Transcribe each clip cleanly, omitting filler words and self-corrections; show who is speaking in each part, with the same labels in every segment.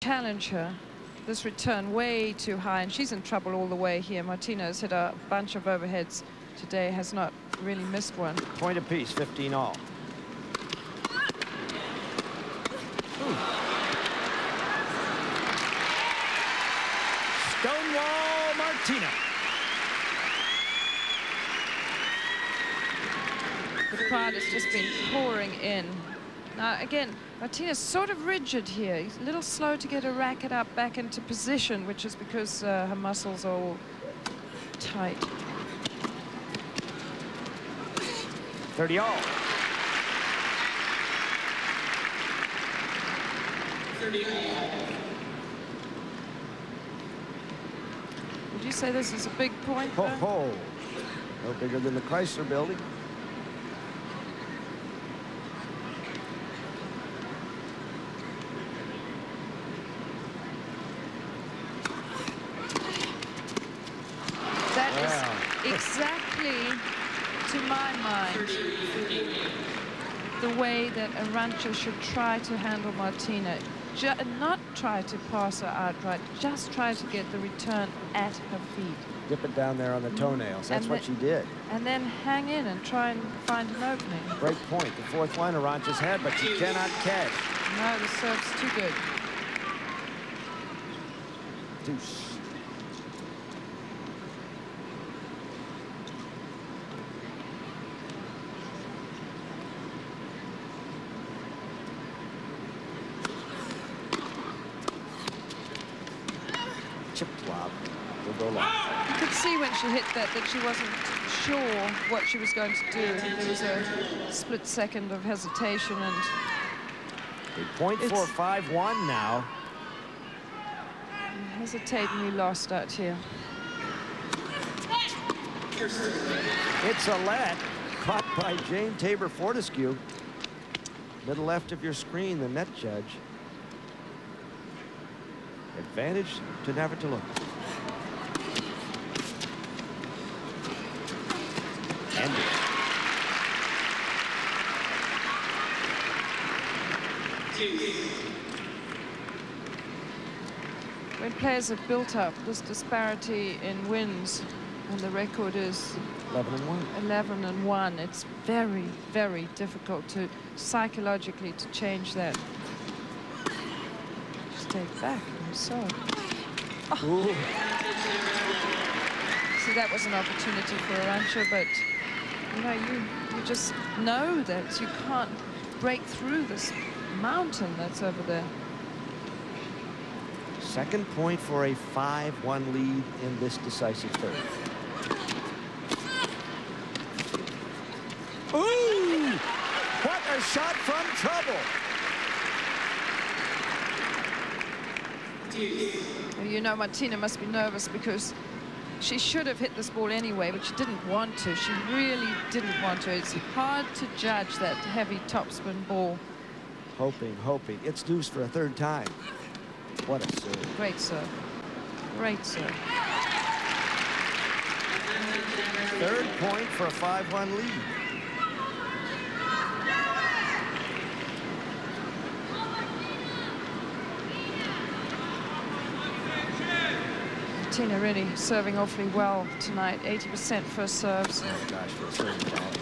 Speaker 1: challenge her. This return way too high, and she's in trouble all the way here. Martina has hit a bunch of overheads today, has not really missed one.
Speaker 2: Point apiece, 15 all. Ooh. Stonewall Martina.
Speaker 1: The crowd has just been pouring in. Now, again, Martina's sort of rigid here. He's a little slow to get her racket up back into position, which is because her muscles are all tight.
Speaker 2: 30 all.
Speaker 3: 30 all.
Speaker 1: Would you say this is a big point?
Speaker 2: Ho, ho. No bigger than the Chrysler Building.
Speaker 1: Exactly, to my mind, the way that Arantxa should try to handle Martina. Not try to pass her outright, just try to get the return at her feet.
Speaker 2: Dip it down there on the toenails. That's what she did.
Speaker 1: And then hang in and try and find an opening.
Speaker 2: Break point, the fourth line Arantxa's had, but she cannot catch.
Speaker 1: No, the serve's too good.
Speaker 2: Deuce. Chip flop. Will go long.
Speaker 1: You could see when she hit that she wasn't sure what she was going to do. There was a split second of hesitation, and
Speaker 2: .451 now.
Speaker 1: Hesitatingly lost out here.
Speaker 2: It's a let caught by Jane Tabor Fortescue. Middle left of your screen, the net judge. Advantage to Navratilova. And
Speaker 1: when players have built up this disparity in wins, and the record is
Speaker 2: 11-1.
Speaker 1: 11-1, it's very, very difficult to psychologically to change that. Just take back. So, oh. See, that was an opportunity for Arantxa, but you know, you just know that you can't break through this mountain that's over there.
Speaker 2: Second point for a 5-1 lead in this decisive third. Ooh! What a shot from trouble!
Speaker 1: You know, Martina must be nervous because she should have hit this ball anyway, but she didn't want to. She really didn't want to. It's hard to judge that heavy topspin ball.
Speaker 2: Hoping. It's deuce for a third time. What a serve.
Speaker 1: Great serve. Great serve.
Speaker 2: Third point for a 5-1 lead.
Speaker 1: Martina really serving awfully well tonight. 80% first serves.
Speaker 2: Oh gosh, for a serving volley.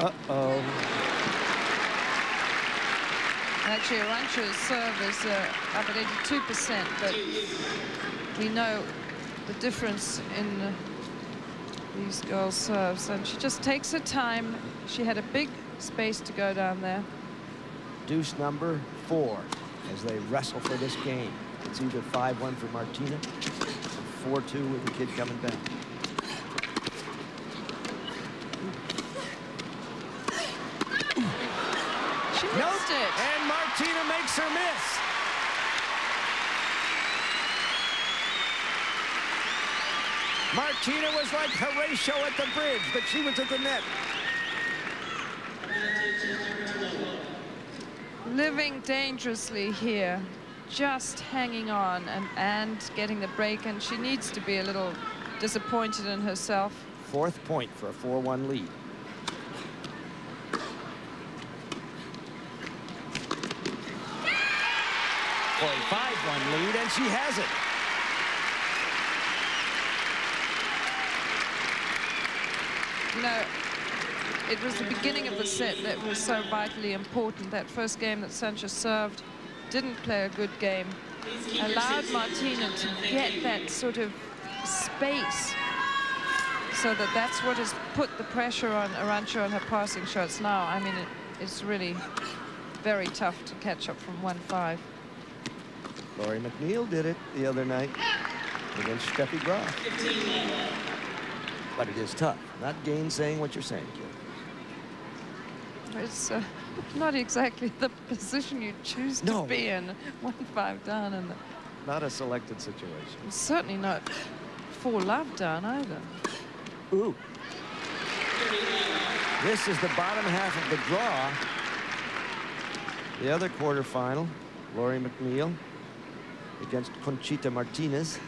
Speaker 2: Uh-oh.
Speaker 1: Actually, Arantxa's serve is up at 82%, but we know the difference in these girls' serves, and she just takes her time. She had a big space to go down there.
Speaker 2: Deuce number 4 as they wrestle for this game. It's either 5-1 for Martina or 4-2 with the kid coming back.
Speaker 1: She missed it.
Speaker 2: And Martina makes her miss. Martina was like Horatio at the bridge, but she was at the net.
Speaker 1: Living dangerously here, just hanging on and getting the break, and she needs to be a little disappointed in herself.
Speaker 2: Fourth point for a 4-1 lead. for a 5-1 lead, and she has it.
Speaker 1: You know, it was the beginning of the set that was so vitally important. That first game that Sanchez served, didn't play a good game, allowed Martina to get that sort of space, so that's what has put the pressure on Arantxa on her passing shots now. I mean, it's really very tough to catch up from 1-5.
Speaker 2: Lori McNeil did it the other night against Steffi Graf. But it is tough. Not gainsaying what you're saying, Gil.
Speaker 1: It's not exactly the position you choose to be in. 1-5 down, and
Speaker 2: not a selected situation.
Speaker 1: Certainly not 4-love down either.
Speaker 2: Ooh. This is the bottom half of the draw. The other quarterfinal, Lori McNeil against Conchita Martinez.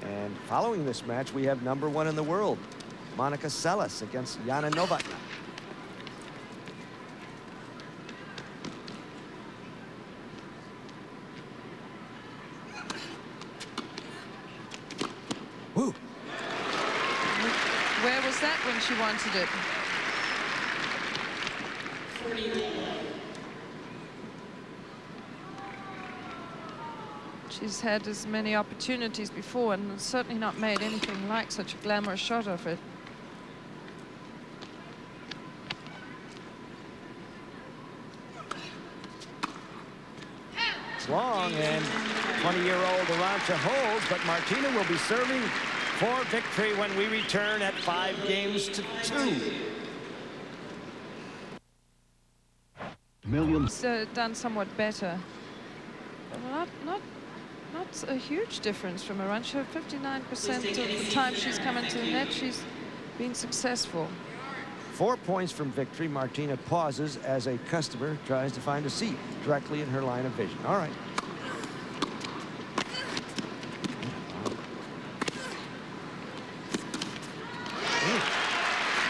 Speaker 2: And following this match, we have #1 in the world, Monica Seles against Jana Novotná. Woo.
Speaker 1: Where was that when she wanted it? She's had as many opportunities before and certainly not made anything like such a glamorous shot of it.
Speaker 2: It's long, and 20-year-old Arantxa holds, but Martina will be serving for victory when we return at 5-2.
Speaker 1: Millions done somewhat better. Not a huge difference from Arantxa. 59% of the time she's come into the net, she's been successful.
Speaker 2: 4 points from victory. Martina pauses as a customer tries to find a seat directly in her line of vision. All right.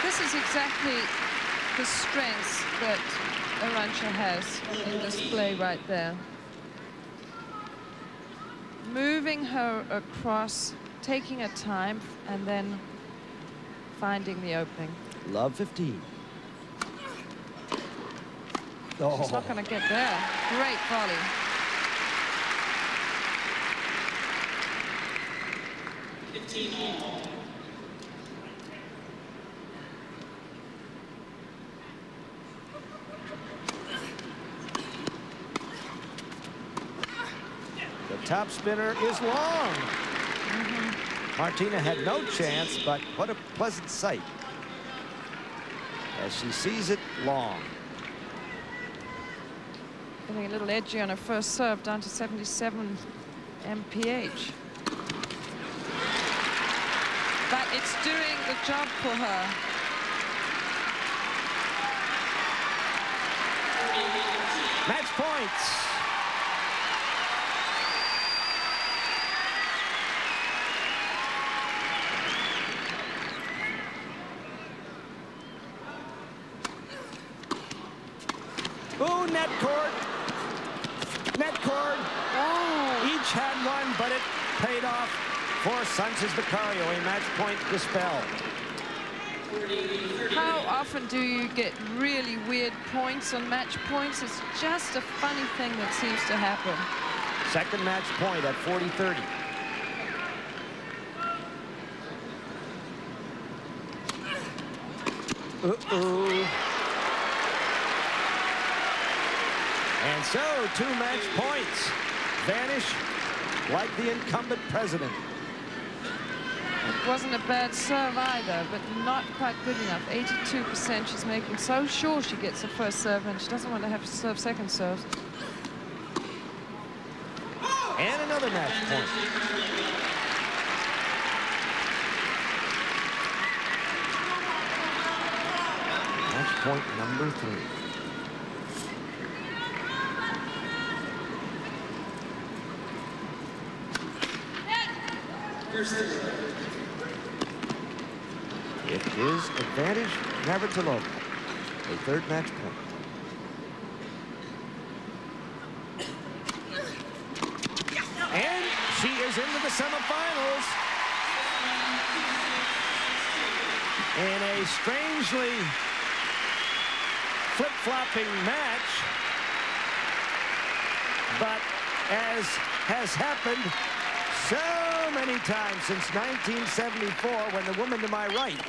Speaker 1: This is exactly the strengths that Arantxa has in display right there. Moving her across, taking her time, and then finding the opening.
Speaker 2: Love 15.
Speaker 1: She's not going to get there. Great volley.
Speaker 2: The top spinner is long. Martina had no chance, but what a pleasant sight as she sees it long.
Speaker 1: Getting a little edgy on her first serve, down to 77 mph. But it's doing the job for her.
Speaker 2: Match points. Ooh, net cord. Net cord. Oh. Each had one, but it paid off for Sanchez Vicario. A match point dispelled.
Speaker 1: How often do you get really weird points on match points? It's just a funny thing that seems to happen.
Speaker 2: Second match point at 40-30. Uh-oh. And so, 2 match points vanish like the incumbent president.
Speaker 1: It wasn't a bad serve either, but not quite good enough. 82% she's making. So sure she gets the first serve, and she doesn't want to have to serve second serves.
Speaker 2: And another match point. Match point number 3. It is advantage Navratilova. A third match point. goes into the semifinals in a strangely flip-flopping match. But as has happened so many times since 1974, when the woman to my right,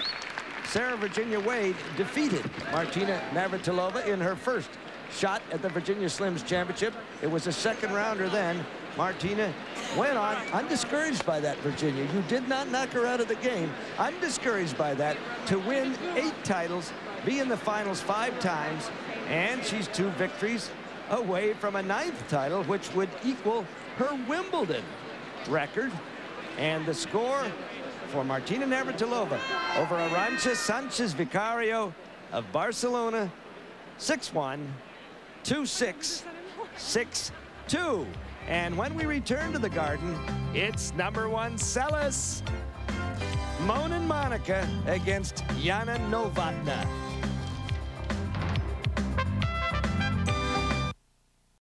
Speaker 2: Sarah Virginia Wade, defeated Martina Navratilova in her first shot at the Virginia Slims Championship. It was a second rounder then. Martina went on, undiscouraged by that, Virginia. You did not knock her out of the game. Undiscouraged by that, to win 8 titles, be in the finals 5 times, and she's 2 victories away from a 9th title, which would equal her Wimbledon record. And the score for Martina Navratilova over Arantxa Sanchez Vicario of Barcelona, 6-1, 2-6, 6-2. And when we return to the Garden, it's #1 Celis, Moan and Monica against Jana Novotná.